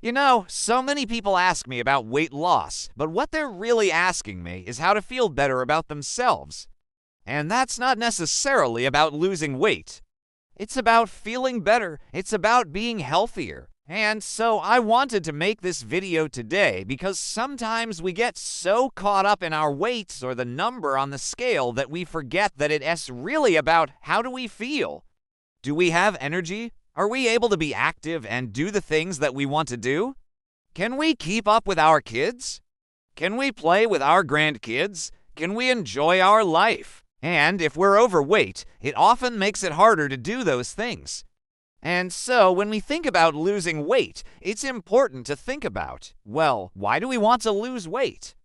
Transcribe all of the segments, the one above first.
You know, so many people ask me about weight loss, but what they're really asking me is how to feel better about themselves. And that's not necessarily about losing weight. It's about feeling better. It's about being healthier. And so I wanted to make this video today because sometimes we get so caught up in our weights or the number on the scale that we forget that it's really about how do we feel. Do we have energy? Are we able to be active and do the things that we want to do? Can we keep up with our kids? Can we play with our grandkids? Can we enjoy our life? And if we're overweight, it often makes it harder to do those things. And so when we think about losing weight, it's important to think about, well, why do we want to lose weight?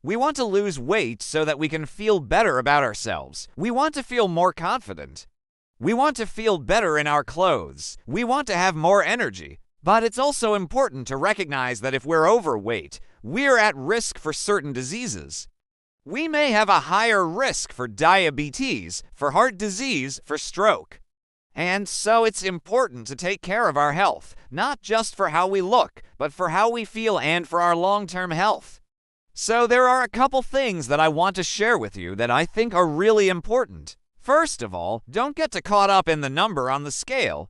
We want to lose weight so that we can feel better about ourselves. We want to feel more confident. We want to feel better in our clothes. We want to have more energy. But it's also important to recognize that if we're overweight, we're at risk for certain diseases. We may have a higher risk for diabetes, for heart disease, for stroke. And so it's important to take care of our health, not just for how we look, but for how we feel and for our long-term health. So there are a couple things that I want to share with you that I think are really important. First of all, don't get caught up in the number on the scale.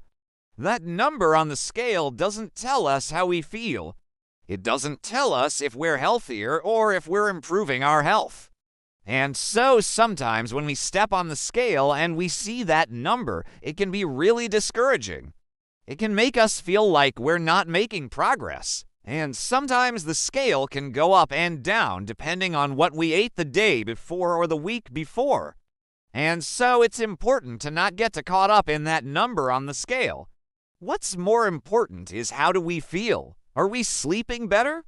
That number on the scale doesn't tell us how we feel. It doesn't tell us if we're healthier or if we're improving our health. And so sometimes when we step on the scale and we see that number, it can be really discouraging. It can make us feel like we're not making progress. And sometimes the scale can go up and down depending on what we ate the day before or the week before. And so it's important to not get caught up in that number on the scale. What's more important is how do we feel? Are we sleeping better?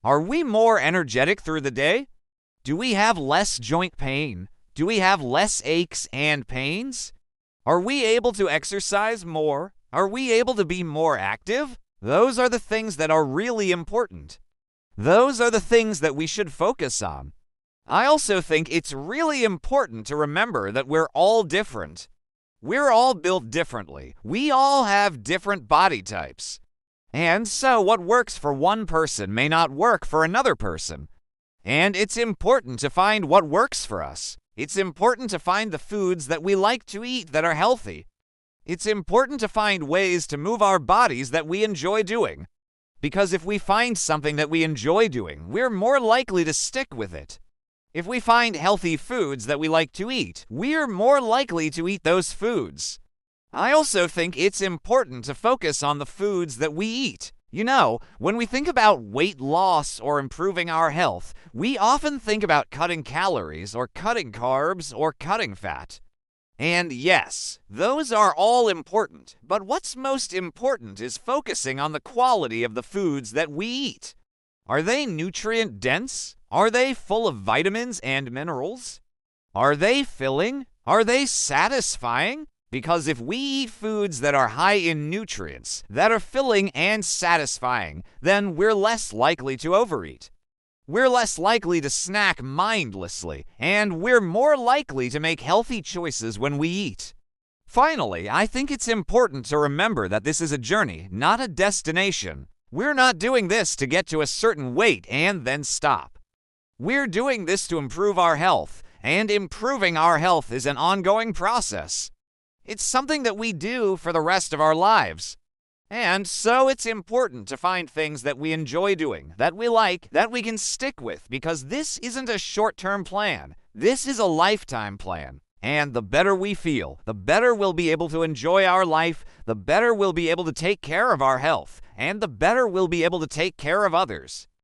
Are we more energetic through the day? Do we have less joint pain? Do we have less aches and pains? Are we able to exercise more? Are we able to be more active? Those are the things that are really important. Those are the things that we should focus on. I also think it's really important to remember that we're all different. We're all built differently. We all have different body types. And so what works for one person may not work for another person. And it's important to find what works for us. It's important to find the foods that we like to eat that are healthy. It's important to find ways to move our bodies that we enjoy doing. Because if we find something that we enjoy doing, we're more likely to stick with it. If we find healthy foods that we like to eat, we're more likely to eat those foods. I also think it's important to focus on the foods that we eat. You know, when we think about weight loss or improving our health, we often think about cutting calories or cutting carbs or cutting fat. And yes, those are all important, but what's most important is focusing on the quality of the foods that we eat. Are they nutrient-dense? Are they full of vitamins and minerals? Are they filling? Are they satisfying? Because if we eat foods that are high in nutrients, that are filling and satisfying, then we're less likely to overeat. We're less likely to snack mindlessly, and we're more likely to make healthy choices when we eat. Finally, I think it's important to remember that this is a journey, not a destination. We're not doing this to get to a certain weight and then stop. We're doing this to improve our health, and improving our health is an ongoing process. It's something that we do for the rest of our lives. And so it's important to find things that we enjoy doing, that we like, that we can stick with, because this isn't a short-term plan. This is a lifetime plan. And the better we feel, the better we'll be able to enjoy our life, the better we'll be able to take care of our health, and the better we'll be able to take care of others.